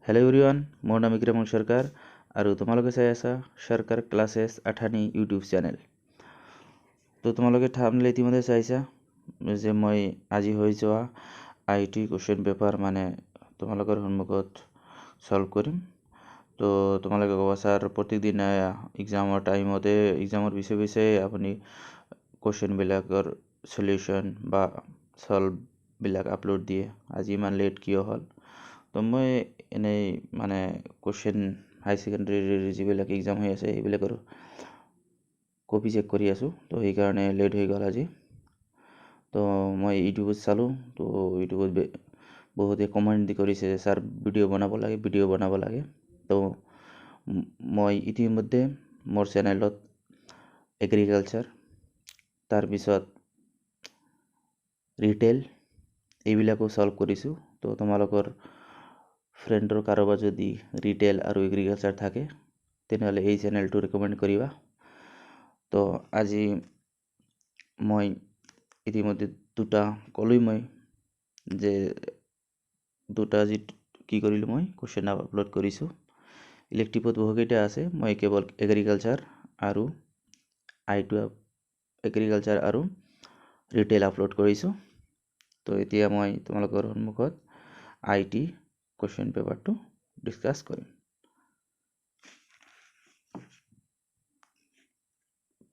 Hello' everyone, মোৰ নাম ইক্ৰামুল সৰকাৰ আৰু তোমালোকে চাই আছা সৰকাৰ ক্লাছেছ আঠানি ইউটিউব চেনেল। তো তোমালোকে থাম্বনেইল ইতিমধ্যে চাইছা যে মই আজি হৈ যোৱা IT কুৱেশ্যন পেপাৰ মানে তোমালোকৰ সন্মুখত সলভ কৰিম। তো তোমালোকে ক'ব ছাৰ প্ৰতিদিনে এক্সামৰ টাইমতে এক্সামৰ পিছে আপুনি কুৱেশ্যনবিলাকৰ সলিউশ্যন বা সলভবিলাক আপলোড দিয়ে, আজি ইমান লেট কিয় হ'ল? তো মই এনেই মানে কুৱেশ্যন হাই ছেকেণ্ডেৰীৰ যিবিলাক এক্সাম হৈ আছে সেইবিলাকৰ কপি চেক কৰি আছোঁ। তো সেইকাৰণে লেট হৈ গ'ল আজি। তো মই ইউটিউবত চালোঁ, তো ইউটিউবত বহুতে কমেণ্ট কৰিছে যে ছাৰ ভিডিঅ' বনাব লাগে। তো মই ইতিমধ্যে মোৰ চেনেলত এগ্ৰিকালচাৰ, তাৰপিছত ৰিটেইল এইবিলাকো সলভ কৰিছোঁ। তো তোমালোকৰ ফ্ৰেণ্ডৰ কাৰোবাৰ যদি ৰিটেইল আৰু এগ্ৰিকালচাৰ থাকে তেনেহ'লে এই চেনেলটো ৰেকমেণ্ড কৰিবা। তো আজি মই ইতিমধ্যে দুটা ক'লোৱেই মই যে দুটা কি কৰিলোঁ মই কুৱেশ্যন আপলোড কৰিছোঁ। ইলেক্টিভত বহুকেইটা আছে, মই কেৱল এগ্ৰিকালচাৰ আৰু এগ্ৰিকালচাৰ আৰু ৰিটেইল আপলোড কৰিছোঁ। তো এতিয়া মই তোমালোকৰ সন্মুখত IT কুৱেশ্যন পেপাৰটো ডিছকাছ কৰিম।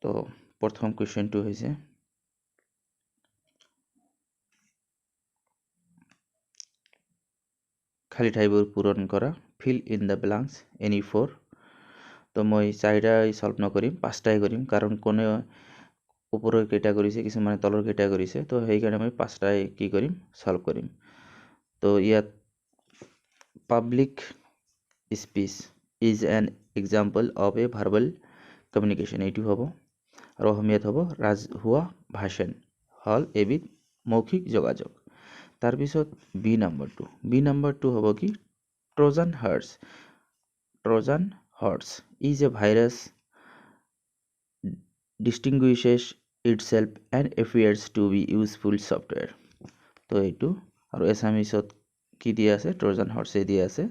তো প্ৰথম কুৱেশ্যনটো হৈছে খালী ঠাইবোৰ পূৰণ কৰা, fill in the blanks any four. তো মই চাৰিটাই সলভ নকৰিম, পাঁচটাই কৰিম, কাৰণ কোনে ওপৰৰ কেইটা কৰিছে কিছুমানে তলৰ কেইটা কৰিছে। তো সেইকাৰণে মই পাঁচটাই কি কৰিম সলভ কৰিম। তো ইয়াত public speech is an example of A verbal communication, এইটো হ'ব। আৰু অসমীয়াত হ'ব ৰাজহুৱা ভাষণ হ'ল এবিধ মৌখিক যোগাযোগ। তাৰপিছত বি নম্বৰটো হ'ব কি Trojan horse is A virus distinguishes itself and appears to be useful software। তো এইটো আৰু এছামিছত কি দিয়া আছে, ট্ৰ'জান হৰ্ছে দিয়া আছে।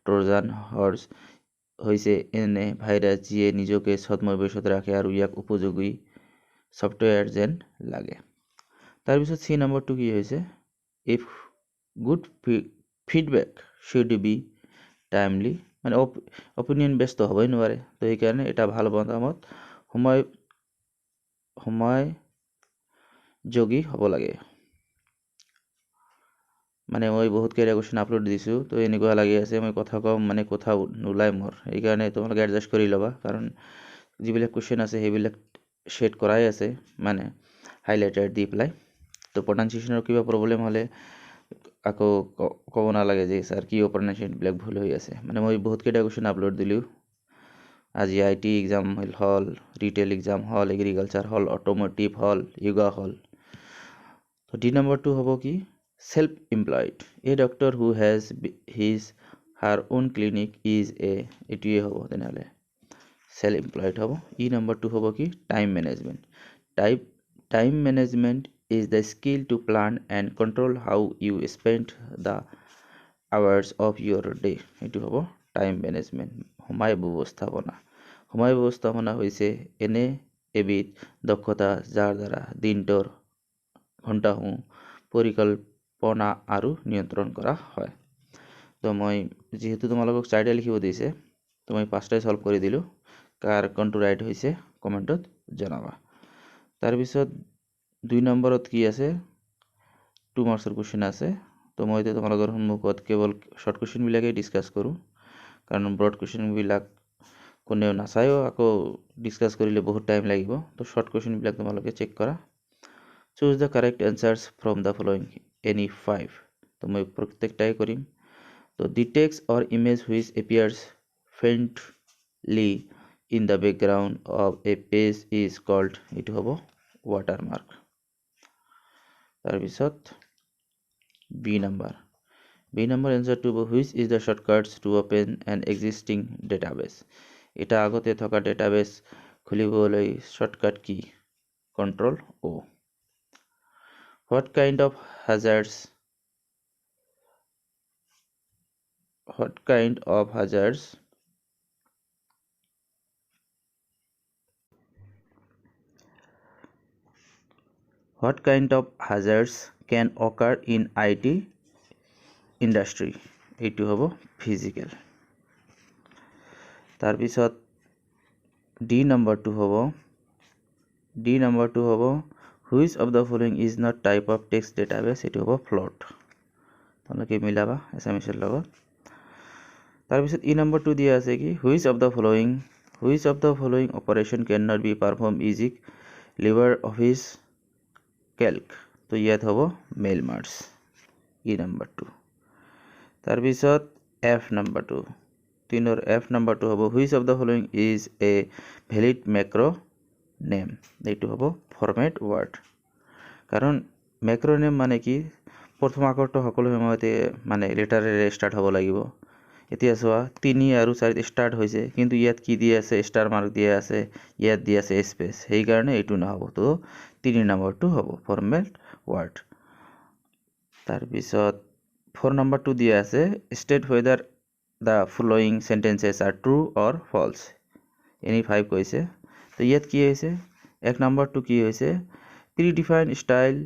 ট্ৰ'জান হৰ্ছ হৈছে এনে ভাইৰাছ যিয়ে নিজকে ছদ্মবেশত ৰাখে আৰু ইয়াক উপযোগী ছফ্টৱেৰ যেন লাগে। তাৰপিছত চি নম্বৰটো কি হৈছে, if good feedback should be timely, মানে অপিনিয়ন বেষ্ট হ'বই নোৱাৰে। তো সেইকাৰণে এটা ভাল মতামত সময়যোগী হ'ব লাগে। মানে মই বহুত কেইটা কুৱেশ্যন আপলোড দিছোঁ, তো এনেকুৱা লাগি আছে মই কথা কম মানে কথা নোলায় মোৰ। সেইকাৰণে তোমালোকে এডজাষ্ট কৰি ল'বা, কাৰণ যিবিলাক কুৱেশ্যন আছে সেইবিলাক শ্বেড কৰাই আছে, মানে হাইলাইটাৰ দি পেলাই। তো প্ৰনাউন্সিয়েশ্যনৰ কিবা প্ৰব্লেম হ'লে আকৌ ক'ব নালাগে যে ছাৰ কিয় প্ৰনাউন্সিয়েশ্যনবিলাক ভুল হৈ আছে। মানে মই বহুতকেইটা কুৱেশ্যন আপলোড দিলোঁ। আজি IT এক্সাম হ'ল, ৰিটেইল এক্সাম হ'ল, এগ্ৰিকালচাৰ হ'ল, অট'মোটিভ হ'ল, য়োগা হ'ল। তো ডি নম্বৰটো হ'ব কি self employed, A doctor who has her on clinic is এইটোৱে হ'ব তেনেহ'লে সেলফ এমপ্লয়েড হ'ব। ই নম্বৰটো হ'ব কি time management. Time management is the skill to plan and control how you spend the hours of your day. এইটো হ'ব time management, সময় ব্যৱস্থাপনা হৈছে এনে এবিধ দক্ষতা যাৰ দ্বাৰা দিনটোৰ ঘণ্টাসমূহ পৰিকল্পনা আৰু নিয়ন্ত্ৰণ কৰা হয়। তো মই যিহেতু তোমালোকক চাৰিটা লিখিব দিছে, তো মই পাঁচটাই সলভ কৰি দিলোঁ। কাৰ কোনটো ৰাইট হৈছে কমেণ্টত জনাবা। তাৰপিছত 2 নম্বৰত কি আছে, 2 মাৰ্কছৰ কুৱেশ্যন আছে। তো মই এতিয়া তোমালোকৰ সন্মুখত কেৱল শ্বৰ্ট কুৱেশ্যনবিলাকেই ডিছকাছ কৰোঁ, কাৰণ ব্ৰড কুৱেশ্যনবিলাক কোনেও নাচায়ো, আকৌ ডিছকাছ কৰিলে বহুত টাইম লাগিব। তো শ্বৰ্ট কুৱেশ্যনবিলাক তোমালোকে চেক কৰা। Choose the correct answers from the following any 5। তো মই প্ৰত্যেকটাই কৰিম। তো the text or image which appears faintly in the background of a page is called, এইটো হ'ব ৱাটাৰমাৰ্ক। তাৰপিছত বি নম্বৰ এনচাৰটো হ'ব which is the shortcuts to open an existing database. এটা আগতে থকা ডেটাবেছ খুলিবলৈ শ্বৰ্টকাট কি, Ctrl O। What kind of hazards what kind of hazards can occur in IT industry? এইটো হ'ব physical. তাৰপিছত D number 2 হ'ব which of the following is not type of text database? এইটো হ'ব float. তোমালোকে মিলাবা এছামিছৰ লগত। তাৰপিছত E number 2 দিয়া আছে কি which of the following operation cannot be performed using LibreOffice Calc? তো ইয়াত হ'ব mail merge, E number 2। তাৰপিছত F number 2 তিনৰ F number 2 হ'ব which of the following is a valid macro name? এইটো হ'ব format word। কাৰণ macro name মানে কি প্ৰথম আখৰটো সকলো সময়তে মানে লেটাৰেৰে ষ্টাৰ্ট হ'ব লাগিব। এতিয়া চোৱা 3 আৰু 4 ষ্টাৰ্ট হৈছে কিন্তু ইয়াত কি দিয়া আছে ষ্টাৰ মাৰ্ক দিয়া আছে, ইয়াত দিয়া আছে স্পেচ, সেই কাৰণে এইটো নহ'ব। তো 3 নম্বৰটো হ'ব ফৰ্মেট ৱাৰ্ড। তাৰপিছত 4 নম্বৰটো দিয়া আছে state whether the following sentences are true or false, any 5 কৈছে। তো ইয়াত কি হৈছে 1 নম্বৰটো কি হৈছে predefined style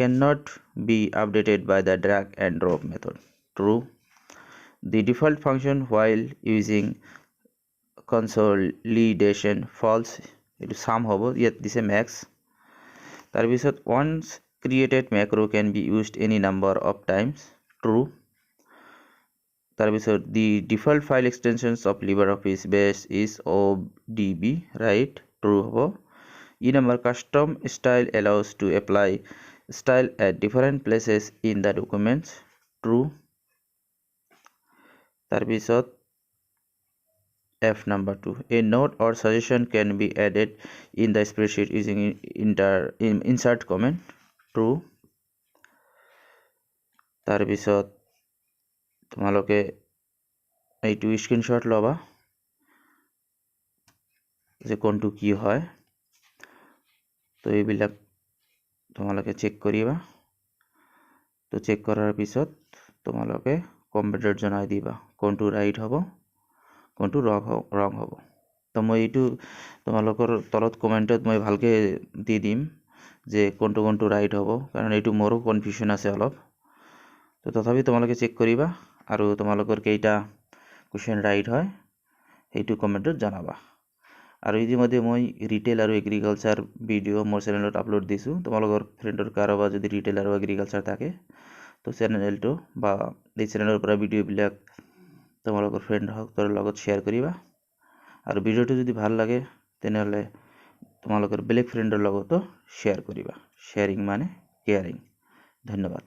cannot be updated by the drag and drop method, true. The default function while using consolidation, false, itu sum hobo, yet this is max. Tarpisot once created macro can be used any number of times, true. Tarpisot the default file extensions of LibreOffice base is ODB, right, true hobo. E number custom style allows to apply style at different places in the documents, true. Tarpisot F number 2 a note or suggestion can be added in the spreadsheet using insert comment, true. Tarpisot তোমালোকে এইটো screenshot লবা যে কোনটো কি হয়। তো এইবিলাক তোমালোকে চেক কৰিবা। তো চেক কৰাৰ পিছত তোমালোকে কম্পিউটাৰত জনাই দিবা কোনটো ৰাইট হ'ব কোনটো ৰং হ'ব। তো মই এইটো তোমালোকৰ তলত কমেণ্টত মই ভালকে দি দিম যে কোনটো ৰাইট হ'ব, কাৰণ এইটো মোৰো কনফিউজন আছে অলপ। তো তথাপি তোমালোকে চেক কৰিবা আৰু তোমালোকৰ কেইটা কুৱেশ্যন ৰাইট হয় সেইটো কমেণ্টত জনাবা। আৰু ইতিমধ্যে মই ৰিটেল আৰু এগ্ৰিকালচাৰ ভিডিঅ' মোৰ চেনেলত আপলোড দিছোঁ। তোমালোকৰ ফ্ৰেণ্ডৰ কাৰোবাৰ যদি ৰিটেল আৰু এগ্ৰিকালচাৰ থাকে তো চেনেলটো বা এই চেনেলৰ পৰা ভিডিঅ'বিলাক তোমালোকৰ ফ্ৰেণ্ডসকলৰ লগত শ্বেয়াৰ কৰিবা। আৰু ভিডিঅ'টো যদি ভাল লাগে তেনেহ'লে তোমালোকৰ বেলেগ ফ্ৰেণ্ডৰ লগতো শ্বেয়াৰ কৰিবা। শ্বেয়াৰিং মানে কেয়াৰিং। ধন্যবাদ।